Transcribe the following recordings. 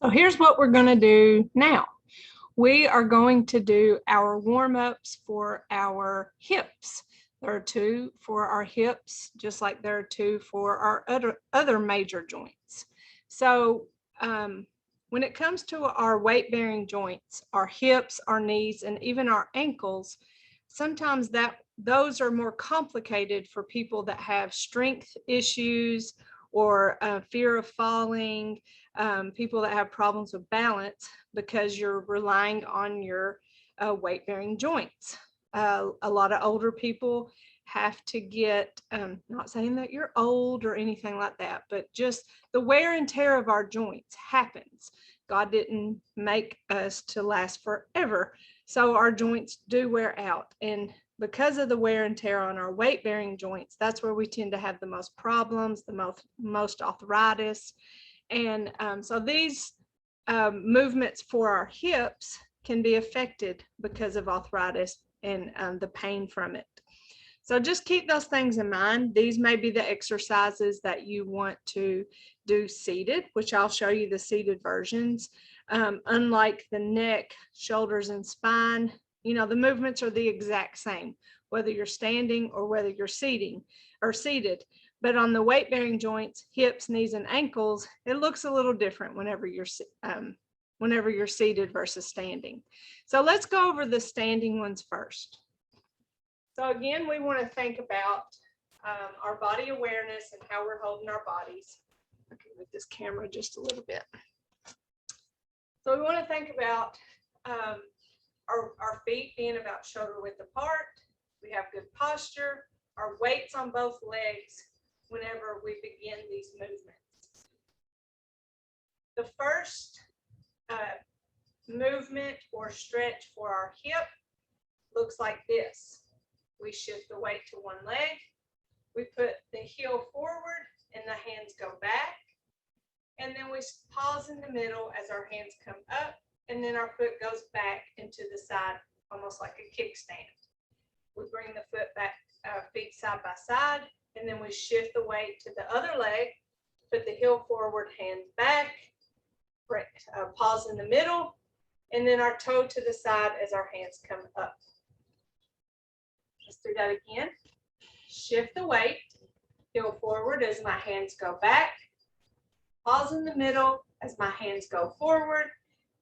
So here's what we're going to do now. We are going to do our warm-ups for our hips. There are two for our hips, just like there are two for our other major joints. So when it comes to our weight-bearing joints, our hips, our knees, and even our ankles, sometimes those are more complicated for people that have strength issues or fear of falling, people that have problems with balance, because you're relying on your weight-bearing joints. A lot of older people have to get, not saying that you're old or anything like that, but just the wear and tear of our joints happens. God didn't make us to last forever, so our joints do wear out. And because of the wear and tear on our weight-bearing joints, that's where we tend to have the most problems, the most arthritis. And so these movements for our hips can be affected because of arthritis and the pain from it. So just keep those things in mind. These may be the exercises that you want to do seated, which I'll show you the seated versions. Unlike the neck, shoulders, and spine, you know, the movements are the exact same, whether you're standing or whether you're seated. But on the weight-bearing joints, hips, knees, and ankles, it looks a little different whenever you're seated versus standing. So let's go over the standing ones first. So again, we want to think about our body awareness and how we're holding our bodies. I can move this camera just a little bit. So we want to think about our feet being about shoulder width apart. We have good posture, our weights on both legs whenever we begin these movements. The first movement or stretch for our hip looks like this. We shift the weight to one leg. We put the heel forward and the hands go back. And then we pause in the middle as our hands come up, and then our foot goes back into the side, almost like a kickstand. We bring the foot back, feet side by side, and then we shift the weight to the other leg, put the heel forward, hands back, pause in the middle, and then our toe to the side as our hands come up. Let's do that again. Shift the weight, heel forward as my hands go back, pause in the middle as my hands go forward,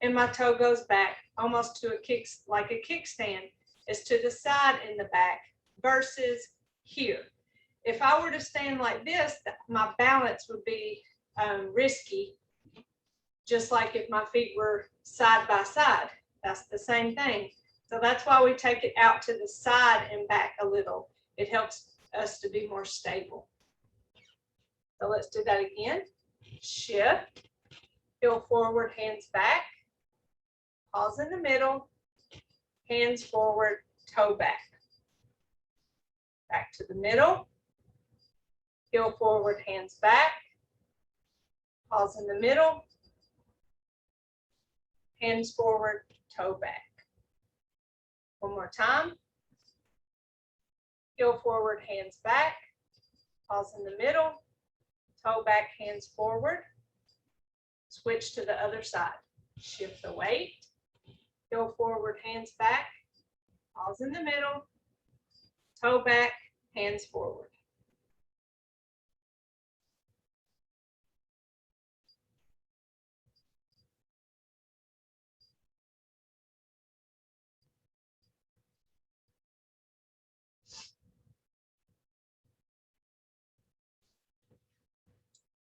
and my toe goes back almost to like a kickstand, is to the side in the back versus here. If I were to stand like this, my balance would be risky, just like if my feet were side by side. That's the same thing. So that's why we take it out to the side and back a little. It helps us to be more stable. So let's do that again. Shift, heel forward, hands back, pause in the middle, hands forward, toe back. Back to the middle, heel forward, hands back, pause in the middle, hands forward, toe back. One more time. Heel forward, hands back, pause in the middle, toe back, hands forward. Switch to the other side. Shift the weight, heel forward, hands back, pause in the middle, toe back, hands forward.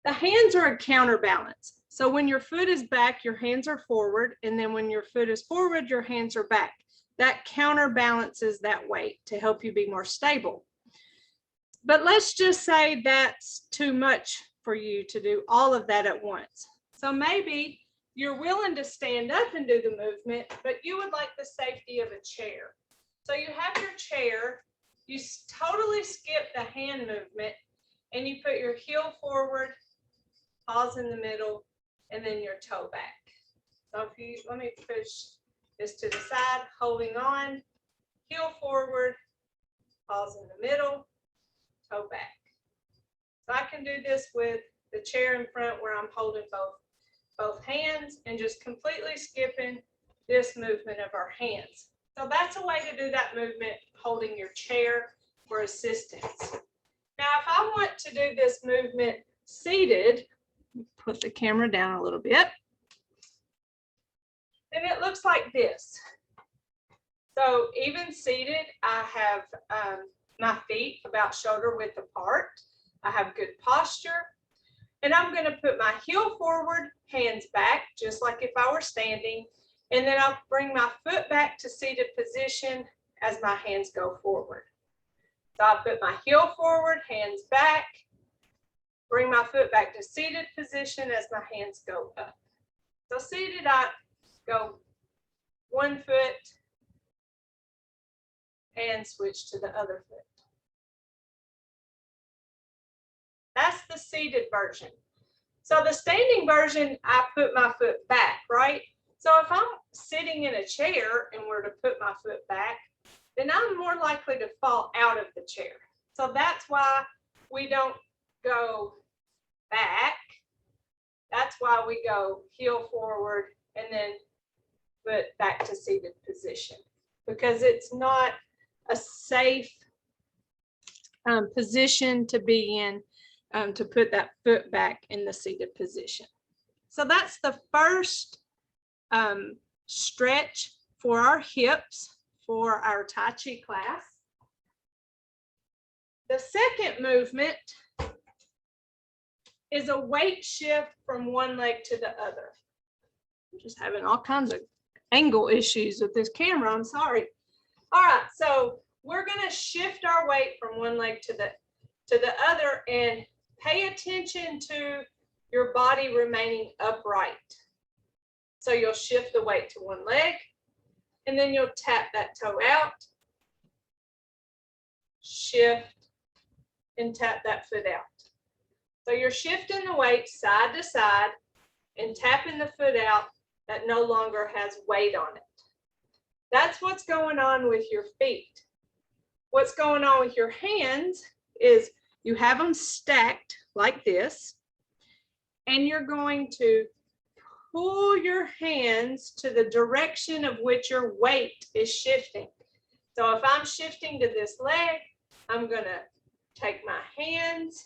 The hands are a counterbalance. So when your foot is back, your hands are forward, and then when your foot is forward, your hands are back. That counterbalances that weight to help you be more stable. But let's just say that's too much for you to do all of that at once. So maybe you're willing to stand up and do the movement, but you would like the safety of a chair. So you have your chair, you totally skip the hand movement, and you put your heel forward, pause in the middle, and then your toe back. So if you, let me push this to the side, holding on, heel forward, pause in the middle, toe back. So I can do this with the chair in front where I'm holding both hands and just completely skipping this movement of our hands. So that's a way to do that movement, holding your chair for assistance. Now, if I want to do this movement seated, put the camera down a little bit, then it looks like this. So even seated, I have my feet about shoulder width apart. I have good posture. And I'm going to put my heel forward, hands back, just like if I were standing. And then I'll bring my foot back to seated position as my hands go forward. So I'll put my heel forward, hands back, bring my foot back to seated position as my hands go up. So seated, I go one foot and switch to the other foot. That's the seated version. So the standing version, I put my foot back, right? So if I'm sitting in a chair and were to put my foot back, then I'm more likely to fall out of the chair. So that's why we don't go back. That's why we go heel forward and then foot back to seated position, because it's not a safe position to be in, to put that foot back in the seated position. So that's the first stretch for our hips for our Tai Chi class. The second movement is a weight shift from one leg to the other. I'm just having all kinds of angle issues with this camera, I'm sorry. All right, so we're gonna shift our weight from one leg to the other, and pay attention to your body remaining upright. So you'll shift the weight to one leg, and then you'll tap that toe out, shift, and tap that foot out. So you're shifting the weight side to side and tapping the foot out that no longer has weight on it. That's what's going on with your feet. What's going on with your hands is you have them stacked like this, and you're going to pull your hands to the direction of which your weight is shifting. So if I'm shifting to this leg, I'm going to take my hands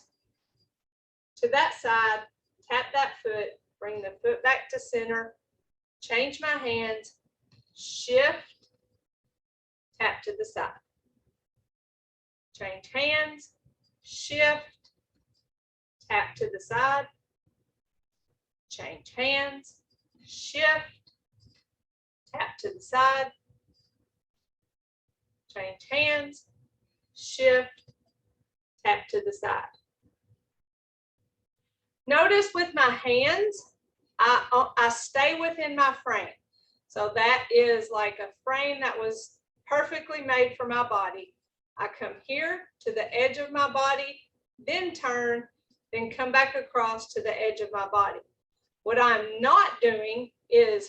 to that side, tap that foot, bring the foot back to center, change my hands, shift, tap to the side. Change hands, shift, tap to the side, change hands, shift, tap to the side, change hands, shift, tap to the side. Notice with my hands, I stay within my frame. So that is like a frame that was perfectly made for my body. I come here to the edge of my body, then turn, then come back across to the edge of my body. What I'm not doing is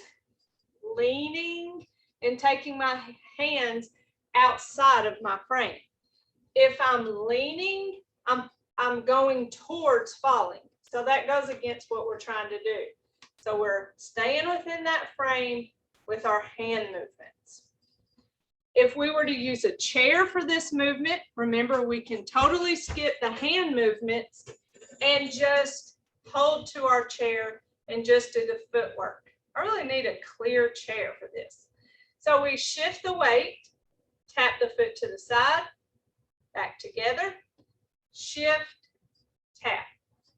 leaning and taking my hands outside of my frame. If I'm leaning, I'm going towards falling. So that goes against what we're trying to do. So we're staying within that frame with our hand movements. If we were to use a chair for this movement, remember we can totally skip the hand movements and just hold to our chair and just do the footwork. I really need a clear chair for this. So we shift the weight, tap the foot to the side, back together, shift, tap.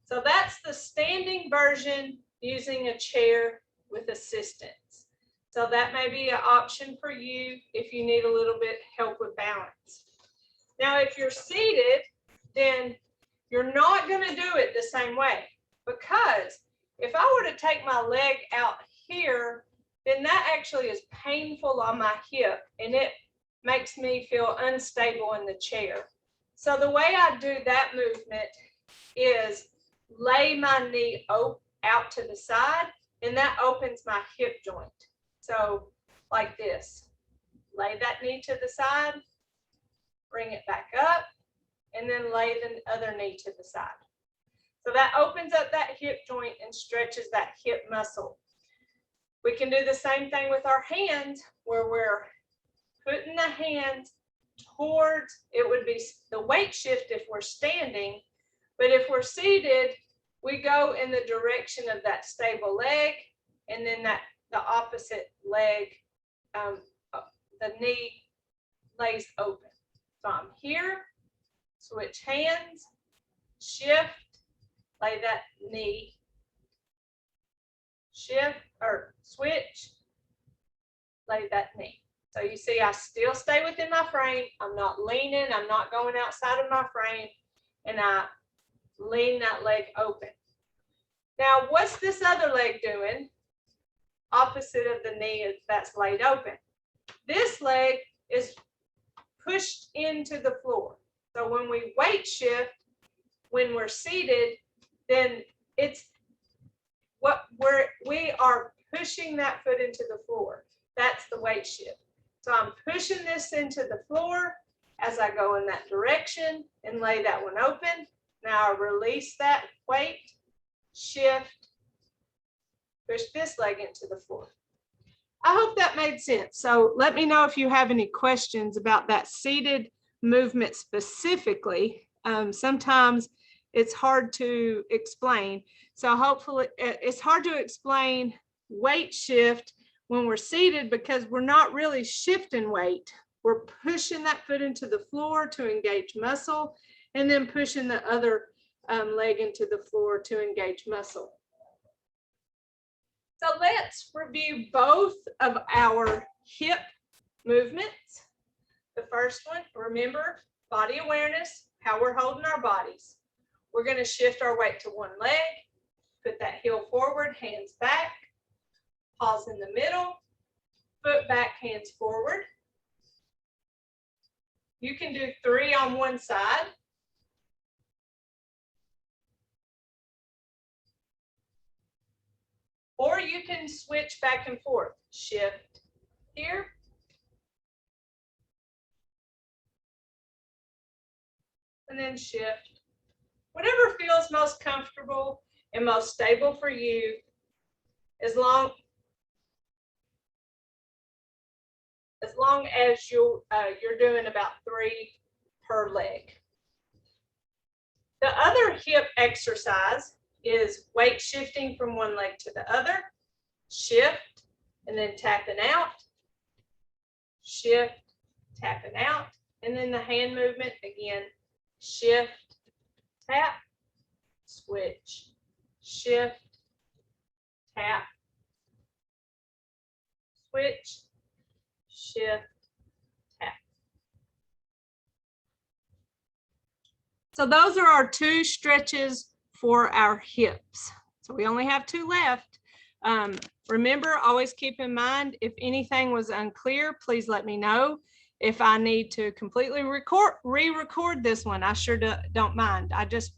So that's the standing version using a chair with assistance. So that may be an option for you if you need a little bit help with balance. Now, if you're seated, then you're not going to do it the same way, because if I were to take my leg out here, then that actually is painful on my hip and it makes me feel unstable in the chair. So the way I do that movement is lay my knee out to the side, and that opens my hip joint. So like this, lay that knee to the side, bring it back up, and then lay the other knee to the side. So that opens up that hip joint and stretches that hip muscle. We can do the same thing with our hands, where we're putting the hands towards, it would be the weight shift if we're standing, but if we're seated, we go in the direction of that stable leg, and then the opposite leg, the knee lays open. So I'm here, switch hands, shift, lay that knee, shift or switch, lay that knee. So you see, I still stay within my frame. I'm not leaning, I'm not going outside of my frame, and I lean that leg open. Now, what's this other leg doing? Opposite of the knee that's laid open. This leg is pushed into the floor. So when we weight shift, when we're seated, then it's what we are pushing that foot into the floor. That's the weight shift. So I'm pushing this into the floor as I go in that direction and lay that one open. Now I release that weight, shift, push this leg into the floor. I hope that made sense. So let me know if you have any questions about that seated movement specifically. Sometimes it's hard to explain. So hopefully it's hard to explain weight shift when we're seated because we're not really shifting weight. We're pushing that foot into the floor to engage muscle and then pushing the other leg into the floor to engage muscle. So let's review both of our hip movements. The first one, remember, body awareness, how we're holding our bodies. We're going to shift our weight to one leg, put that heel forward, hands back, pause in the middle, foot back, hands forward. You can do 3 on one side. Or you can switch back and forth. Shift here. And then shift. Whatever feels most comfortable and most stable for you, as long as you're doing about 3 per leg. The other hip exercise is weight shifting from one leg to the other, shift, and then tapping out, shift, tapping out, and then the hand movement again, shift, tap, switch, shift, tap, switch, shift, tap. So those are our 2 stretches for our hips. So we only have 2 left. Remember, always keep in mind, if anything was unclear, please let me know. If I need to completely re-record this one, I sure don't mind. I just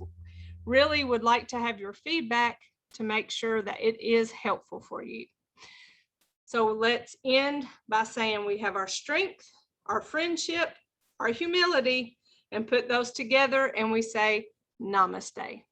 really would like to have your feedback to make sure that it is helpful for you. So let's end by saying we have our strength, our friendship, our humility, and put those together and we say namaste.